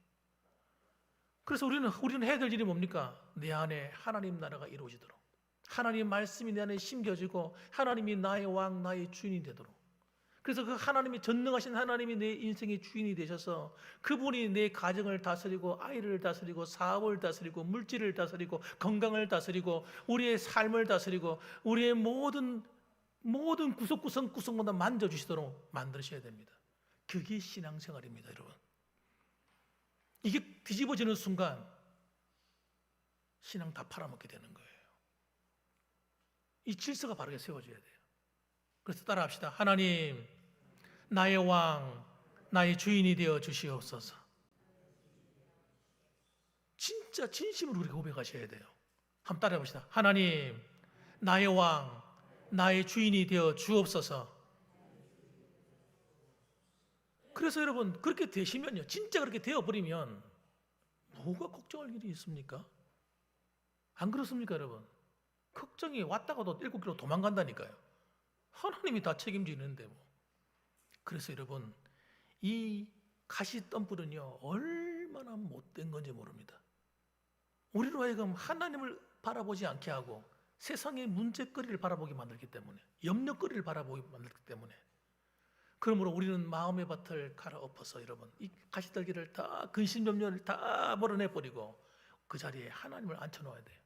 그래서 우리는 해야 될 일이 뭡니까? 내 안에 하나님 나라가 이루어지도록, 하나님 말씀이 내 안에 심겨지고 하나님이 나의 왕, 나의 주인이 되도록. 그래서 그 하나님이 전능하신 하나님이 내 인생의 주인이 되셔서 그분이 내 가정을 다스리고 아이를 다스리고 사업을 다스리고 물질을 다스리고 건강을 다스리고 우리의 삶을 다스리고 우리의 모든 구석구석마다 만져주시도록 만드셔야 됩니다. 그게 신앙생활입니다. 여러분 이게 뒤집어지는 순간 신앙 다 팔아먹게 되는 거예요. 이 질서가 바르게 세워져야 돼요. 그래서 따라합시다. 하나님 나의 왕 나의 주인이 되어 주시옵소서. 진짜 진심으로 우리가 고백하셔야 돼요. 한번 따라해 봅시다. 하나님 나의 왕 나의 주인이 되어 주옵소서. 그래서 여러분 그렇게 되시면요 진짜 그렇게 되어버리면 뭐가 걱정할 일이 있습니까? 안 그렇습니까 여러분? 걱정이 왔다가도 7km 도망간다니까요. 하나님이 다 책임지는데 뭐. 그래서 여러분 이 가시덤불은요 얼마나 못된 건지 모릅니다. 우리로 하여금 하나님을 바라보지 않게 하고 세상의 문제거리를 바라보게 만들기 때문에, 염려거리를 바라보게 만들기 때문에. 그러므로 우리는 마음의 밭을 갈아엎어서 여러분 이 가시떨기를 다 근심염려를 다 몰아내버리고 그 자리에 하나님을 앉혀놓아야 돼요.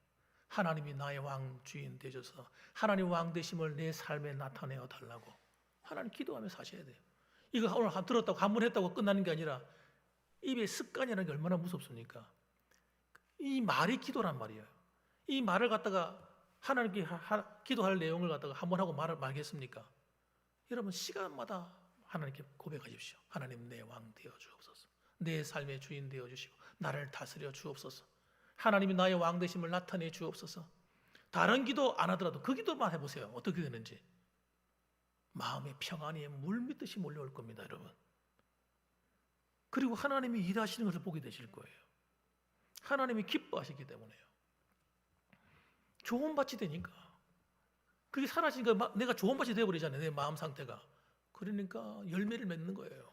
하나님이 나의 왕 주인 되셔서 하나님 왕 되심을 내 삶에 나타내어 달라고 하나님 기도하며 사셔야 돼요. 이거 오늘 들었다고 한 번 했다고 끝나는 게 아니라 입의 습관이라는 게 얼마나 무섭습니까? 이 말이 기도란 말이에요. 이 말을 갖다가 하나님께 기도할 내용을 갖다가 한 번 하고 말겠습니까? 여러분 시간마다 하나님께 고백하십시오. 하나님 내 왕 되어 주옵소서. 내 삶의 주인 되어 주시고 나를 다스려 주옵소서. 하나님이 나의 왕 되심을 나타내 주옵소서. 다른 기도 안 하더라도 그 기도만 해보세요. 어떻게 되는지. 마음의 평안이 물밀듯이 몰려올 겁니다, 여러분. 그리고 하나님이 일하시는 것을 보게 되실 거예요. 하나님이 기뻐하시기 때문에요. 좋은 밭이 되니까. 그게 사라지니까 내가 좋은 밭이 되어버리잖아요, 내 마음 상태가. 그러니까 열매를 맺는 거예요.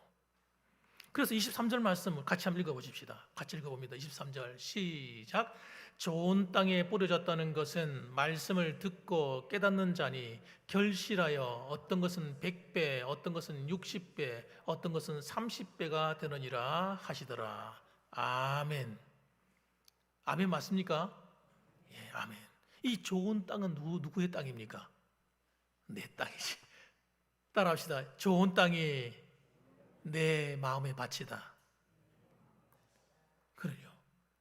그래서 23절 말씀을 같이 한번 읽어보십시다. 같이 읽어봅니다. 23절 시작. 좋은 땅에 뿌려졌다는 것은 말씀을 듣고 깨닫는 자니 결실하여 어떤 것은 100배, 어떤 것은 60배, 어떤 것은 30배가 되느니라 하시더라. 아멘. 아멘 맞습니까? 예, 아멘. 이 좋은 땅은 누구의 땅입니까? 내 땅이지. 따라합시다. 좋은 땅이 내 마음의 밭이다. 그래요.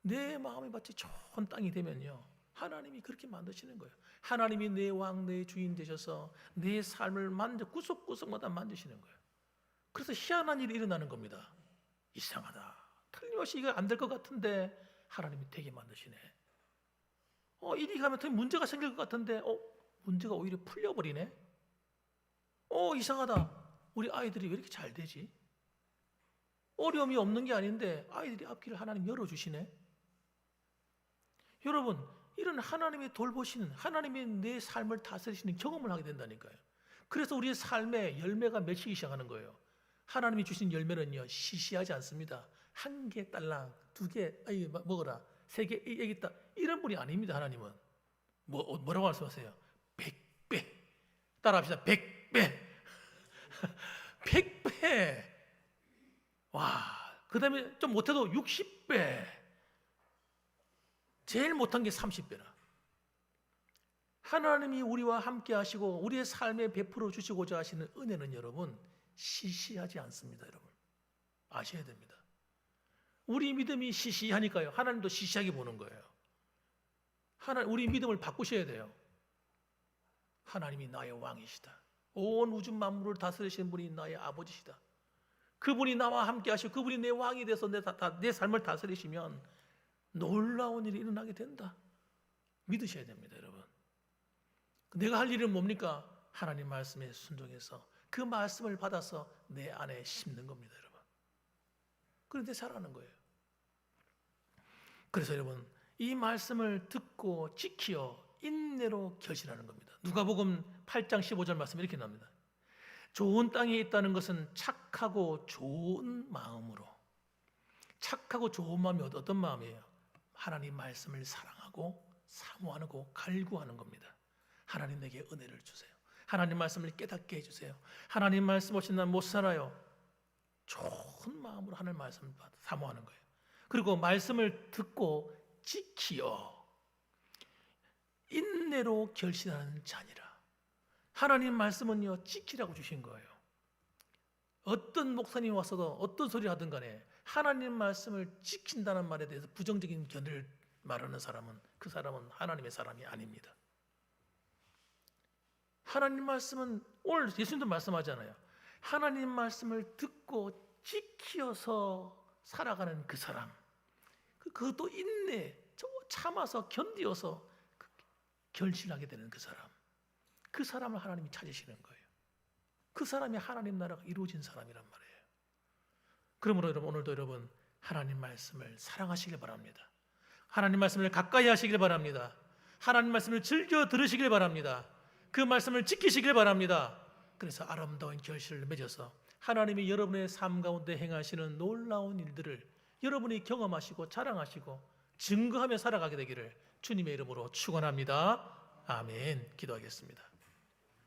내 마음의 밭이 좋은 땅이 되면요, 하나님이 그렇게 만드시는 거예요. 하나님이 내 왕, 내 주인 되셔서 내 삶을 구석구석마다 만드시는 거예요. 그래서 희한한 일이 일어나는 겁니다. 이상하다. 틀림없이 이거 안 될 것 같은데 하나님이 되게 만드시네. 이리 가면 더 문제가 생길 것 같은데 문제가 오히려 풀려버리네. 이상하다. 우리 아이들이 왜 이렇게 잘 되지? 어려움이 없는 게 아닌데 아이들이 앞길을 하나님 열어주시네. 여러분, 이런 하나님의 돌보시는, 하나님의 내 삶을 다스리시는 경험을 하게 된다니까요. 그래서 우리의 삶에 열매가 맺히기 시작하는 거예요. 하나님이 주신 열매는요, 시시하지 않습니다. 1개 딸랑, 2개 먹어라, 3개 여기 있다, 이런 분이 아닙니다. 하나님은 뭐라고 말씀하세요? 100배. 따라합시다. 100배. 100배. 와, 그 다음에 좀 못해도 60배. 제일 못한 게 30배라. 하나님이 우리와 함께 하시고 우리의 삶에 베풀어 주시고자 하시는 은혜는 여러분 시시하지 않습니다. 여러분 아셔야 됩니다. 우리 믿음이 시시하니까요, 하나님도 시시하게 보는 거예요. 우리 믿음을 바꾸셔야 돼요. 하나님이 나의 왕이시다. 온 우주 만물을 다스리시는 분이 나의 아버지시다. 그분이 나와 함께 하시고 그분이 내 왕이 돼서 내 삶을 다스리시면 놀라운 일이 일어나게 된다. 믿으셔야 됩니다, 여러분. 내가 할 일은 뭡니까? 하나님 말씀에 순종해서 그 말씀을 받아서 내 안에 심는 겁니다, 여러분. 그런데 살아가는 거예요. 그래서 여러분, 이 말씀을 듣고 지키어 인내로 결실하는 겁니다. 누가복음 8장 15절 말씀 이렇게 나옵니다. 좋은 땅에 있다는 것은 착하고 좋은 마음으로. 착하고 좋은 마음이 어떤 마음이에요? 하나님 말씀을 사랑하고 사모하고 갈구하는 겁니다. 하나님 내게 은혜를 주세요. 하나님 말씀을 깨닫게 해주세요. 하나님 말씀 없이 난 못 살아요. 좋은 마음으로 하나님 말씀을 사모하는 거예요. 그리고 말씀을 듣고 지키어 인내로 결실하는 자니라. 하나님 말씀은요, 지키라고 주신 거예요. 어떤 목사님이 왔어도 어떤 소리 하든 간에 하나님 말씀을 지킨다는 말에 대해서 부정적인 견해를 말하는 사람은 그 사람은 하나님의 사람이 아닙니다. 하나님 말씀은 오늘 예수님도 말씀하잖아요. 하나님 말씀을 듣고 지키어서 살아가는 그 사람, 그것도 인내, 참아서 견디어서 결실하게 되는 그 사람, 그 사람을 하나님이 찾으시는 거예요. 그 사람이 하나님 나라가 이루어진 사람이란 말이에요. 그러므로 여러분, 오늘도 여러분 하나님 말씀을 사랑하시길 바랍니다. 하나님 말씀을 가까이 하시길 바랍니다. 하나님 말씀을 즐겨 들으시길 바랍니다. 그 말씀을 지키시길 바랍니다. 그래서 아름다운 결실을 맺어서 하나님이 여러분의 삶 가운데 행하시는 놀라운 일들을 여러분이 경험하시고 자랑하시고 증거하며 살아가게 되기를 주님의 이름으로 축원합니다. 아멘. 기도하겠습니다.